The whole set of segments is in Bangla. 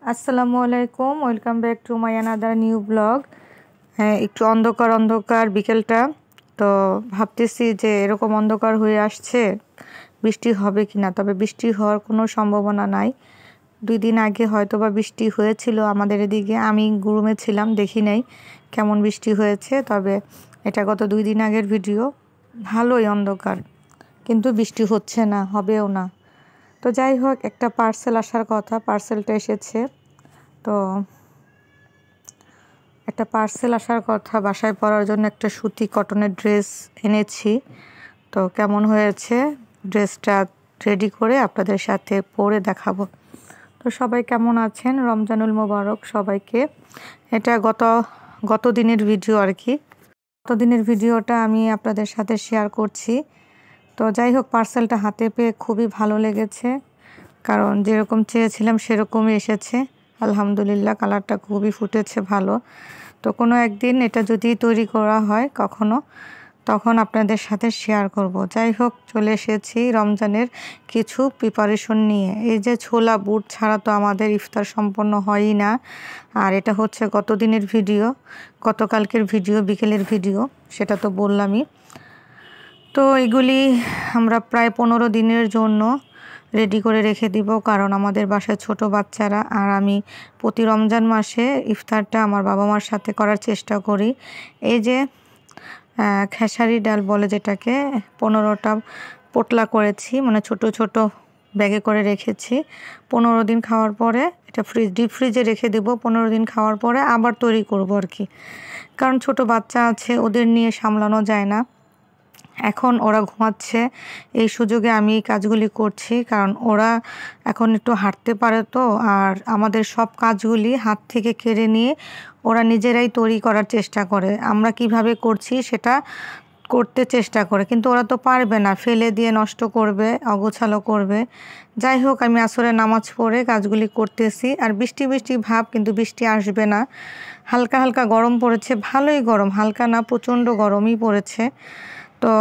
আসসালামু আলাইকুম, welcome back to my another new blog. হ্যাঁ, একটু অন্ধকার অন্ধকার বিকেলটা, তো ভাবতেছি যে এরকম অন্ধকার হয়ে আসছে, বৃষ্টি হবে কি না। তবে বৃষ্টি হওয়ার কোনো সম্ভাবনা নাই। 2 দিন আগে হয়তো বা বৃষ্টি হয়েছিল আমাদের এদিকে, আমি রুমে ছিলাম, দেখি নাই কেমন বৃষ্টি হয়েছে। তবে এটা গত 2 দিন আগের ভিডিও। ভালোই অন্ধকার, কিন্তু বৃষ্টি হচ্ছে না, হবেও না। তো যাই হোক, একটা পার্সেল আসার কথা, পার্সেলটা এসেছে। তো একটা পার্সেল আসার কথা, বাসায় পরার জন্য একটা সুতি কটনের ড্রেস এনেছি। তো কেমন হয়েছে ড্রেসটা রেডি করে আপনাদের সাথে পরে দেখাবো। তো সবাই কেমন আছেন? রমজানুল মোবারক সবাইকে। এটা গত দিনের ভিডিও আর কি। গত দিনের ভিডিওটা আমি আপনাদের সাথে শেয়ার করছি। তো যাই হোক, পার্সেলটা হাতে পেয়ে খুবই ভালো লেগেছে, কারণ যেরকম চেয়েছিলাম সেরকমই এসেছে। আলহামদুলিল্লাহ, কালারটা খুবই ফুটেছে ভালো। তো কোনো একদিন এটা যদি তৈরি করা হয় কখনো, তখন আপনাদের সাথে শেয়ার করব। যাই হোক, চলে এসেছি রমজানের কিছু প্রিপারেশন নিয়ে। এই যে ছোলা বুট ছাড়া তো আমাদের ইফতার সম্পন্ন হয়ই না। আর এটা হচ্ছে গত দিনের ভিডিও, গতকালকের ভিডিও, বিকেলের ভিডিও, সেটা তো বললামই। তো এগুলি আমরা প্রায় 15 দিনের জন্য রেডি করে রেখে দিব, কারণ আমাদের বাসায় ছোট বাচ্চারা আর আমি প্রতি রমজান মাসে ইফতারটা আমার বাবা মার সাথে করার চেষ্টা করি। এই যে খেসারি ডাল বলে যেটাকে, 15টা পোটলা করেছি, মানে ছোট ছোট ব্যাগে করে রেখেছি। 15 দিন খাওয়ার পরে এটা ডিপ ফ্রিজে রেখে দেবো। 15 দিন খাওয়ার পরে আবার তৈরি করব আর কি, কারণ ছোট বাচ্চা আছে, ওদের নিয়ে সামলানো যায় না। এখন ওরা ঘুমাচ্ছে, এই সুযোগে আমি এই কাজগুলি করছি, কারণ ওরা এখন একটু হাঁটতে পারে। তো আর আমাদের সব কাজগুলি হাত থেকে কেড়ে নিয়ে ওরা নিজেরাই তৈরি করার চেষ্টা করে। আমরা কিভাবে করছি সেটা করতে চেষ্টা করে, কিন্তু ওরা তো পারবে না, ফেলে দিয়ে নষ্ট করবে, অগোছালো করবে। যাই হোক, আমি আসরে নামাজ পড়ে কাজগুলি করতেছি। আর বৃষ্টি বৃষ্টি ভাব, কিন্তু বৃষ্টি আসবে না। হালকা হালকা গরম পড়েছে, ভালোই গরম, হালকা না প্রচণ্ড গরমই পড়েছে। তো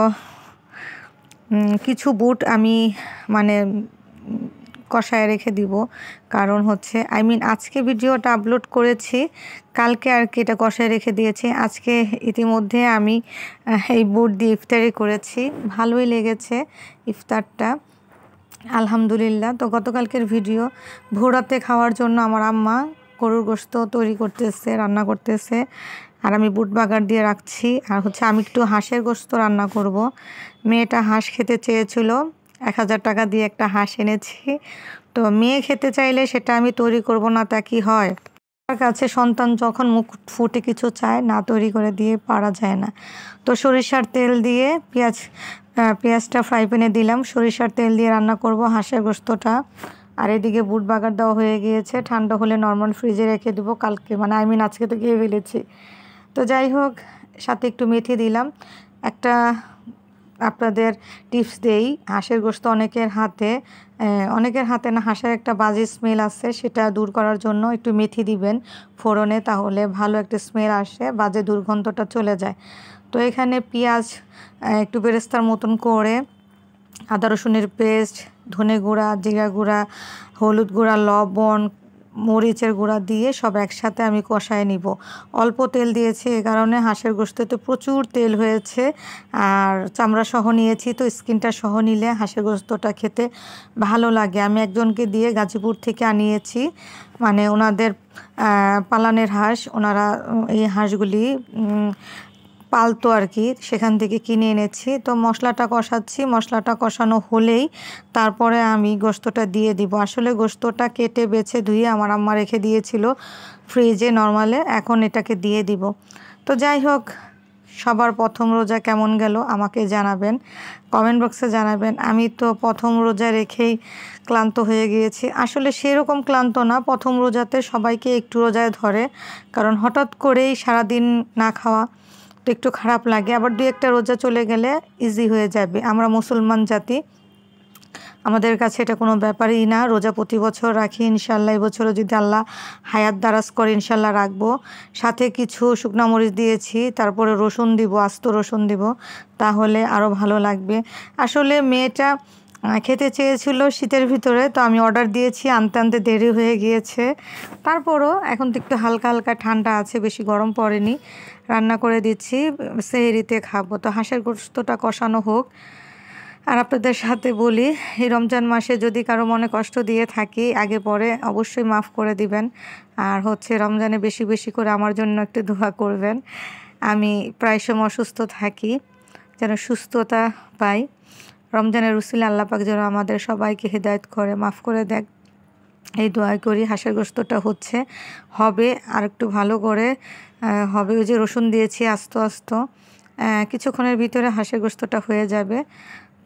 কিছু বুট আমি মানে কষায় রেখে দিব, কারণ হচ্ছে আজকে ভিডিওটা আপলোড করেছি, কালকে আর কি এটা কষায় রেখে দিয়েছি। আজকে ইতিমধ্যে আমি এই বুট দিয়ে ইফতারি করেছি, ভালোই লেগেছে ইফতারটা, আলহামদুলিল্লাহ। তো গতকালকের ভিডিও, ভোরাতে খাওয়ার জন্য আমার আম্মা গরুর গোশত তৈরি করতেছে, রান্না করতেছে, আর আমি বুট বাগার দিয়ে রাখছি। আর হচ্ছে আমি একটু হাঁসের গোশত রান্না করব। মেয়েটা হাঁস খেতে চেয়েছিল, 1000 টাকা দিয়ে একটা হাঁস এনেছি। তো মেয়ে খেতে চাইলে সেটা আমি তৈরি করব না, তা কি হয়? তার কাছে সন্তান যখন মুখ ফুটে কিছু চায়, না তৈরি করে দিয়ে পারা যায় না। তো সরিষার তেল দিয়ে পেঁয়াজটা ফ্রাই প্যানে দিলাম, সরিষার তেল দিয়ে রান্না করব হাঁসের গোশতটা। আর এদিকে বুট বাগার দেওয়া হয়ে গিয়েছে, ঠান্ডা হলে নর্মাল ফ্রিজে রেখে দেবো কালকে, মানে আজকে তো খেয়ে ফেলেছি। তো যাই হোক, সাথে একটু মেথি দিলাম। একটা আপনাদের টিপস দেই, হাঁসের গোশত অনেকের হাতে না, হাঁসের একটা বাজে স্মেল আসে, সেটা দূর করার জন্য একটু মেথি দিবেন ফোড়নে, তাহলে ভালো একটা স্মেল আসে, বাজে দুর্গন্ধটা চলে যায়। তো এখানে পেঁয়াজ একটু বেরেস্তার মতন করে, আদা রসুনের পেস্ট, ধনে গুঁড়া, জিরা গুঁড়া, হলুদ গুঁড়া, লবণ, মরিচের গুঁড়া দিয়ে সব একসাথে আমি কষায় নিব। অল্প তেল দিয়েছি, এ কারণে হাঁসের গোশতে প্রচুর তেল হয়েছে। আর চামড়া সহ নিয়েছি, তো স্কিনটা সহ নিলে হাঁসের গোশতটা খেতে ভালো লাগে। আমি একজনকে দিয়ে গাজীপুর থেকে আনিয়েছি, মানে ওনাদের পালানের হাঁস, ওনারা এই হাঁসগুলি পালতো আর কি, সেখান থেকে কিনে এনেছি। তো মশলাটা কষাচ্ছি, মশলাটা কষানো হলেই তারপরে আমি গোশতটা দিয়ে দিব। আসলে গোশতটা কেটে বেছে ধুয়ে আমার আম্মা রেখে দিয়েছিল ফ্রিজে নর্মালে, এখন এটাকে দিয়ে দিব। তো যাই হোক, সবার প্রথম রোজা কেমন গেল আমাকে জানাবেন, কমেন্ট বক্সে জানাবেন। আমি তো প্রথম রোজা রেখেই ক্লান্ত হয়ে গিয়েছি। আসলে সেরকম ক্লান্ত না, প্রথম রোজাতে সবাইকে একটু রোজায় ধরে, কারণ হঠাৎ করেই সারাদিন না খাওয়া তো একটু খারাপ লাগে। আবার 2-1টা রোজা চলে গেলে ইজি হয়ে যাবে। আমরা মুসলমান জাতি, আমাদের কাছে এটা কোনো ব্যাপারই না। রোজা প্রতি বছর রাখি, ইনশাল্লাহ এবছরও যদি আল্লাহ হায়াত দারাজ করে ইনশাল্লাহ রাখবো। সাথে কিছু শুকনো মরিচ দিয়েছি, তারপরে রসুন দিব, আস্ত রসুন দিব, তাহলে আরও ভালো লাগবে। আসলে মেয়েটা খেতে চেয়েছিল শীতের ভিতরে, তো আমি অর্ডার দিয়েছি, আনতে আনতে দেরি হয়ে গিয়েছে। তারপরও এখন তো একটু হালকা হালকা ঠান্ডা আছে, বেশি গরম পড়েনি। রান্না করে দিচ্ছি, সেহরিতে খাবো। তো হাঁসের গোশতটা কষানো হোক। আর আপনাদের সাথে বলি, এই রমজান মাসে যদি কারো মনে কষ্ট দিয়ে থাকি আগে পরে অবশ্যই মাফ করে দিবেন। আর হচ্ছে রমজানে বেশি বেশি করে আমার জন্য একটু দোয়া করবেন। আমি প্রায় সময় অসুস্থ থাকি, যেন সুস্থতা পাই। রমজানের উসিলে আল্লাহ পাক যেন আমাদের সবাইকে হেদায়েত করে, মাফ করে দেয়, এই দোয়াই করি। হাঁসের গোশতটা হবে আর একটু ভালো করে হবে। ওই যে রসুন দিয়েছি আস্ত আস্ত, কিছুক্ষণের ভিতরে হাঁসের গোশতটা হয়ে যাবে।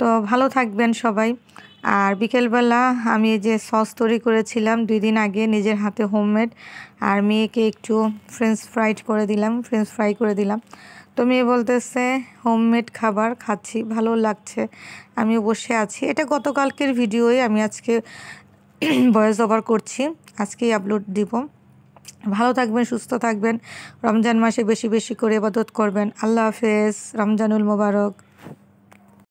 তো ভালো থাকবেন সবাই। আর বিকেলবেলা আমি যে সস তৈরি করেছিলাম 2 দিন আগে নিজের হাতে হোমমেড, আর মেয়েকে একটু ফ্রেঞ্চ ফ্রাই করে দিলাম। তো মেয়ে বলতেছে হোমমেড খাবার খাচ্ছি, ভালো লাগছে, আমিও বসে আছি। এটা গতকালকের ভিডিওই আমি আজকে ভয়েস ওভার করছি, আজকেই আপলোড দিব। ভালো থাকবেন, সুস্থ থাকবেন। রমজান মাসে বেশি বেশি করে ইবাদত করবেন। আল্লাহ হাফেজ, রমজানুল মোবারক।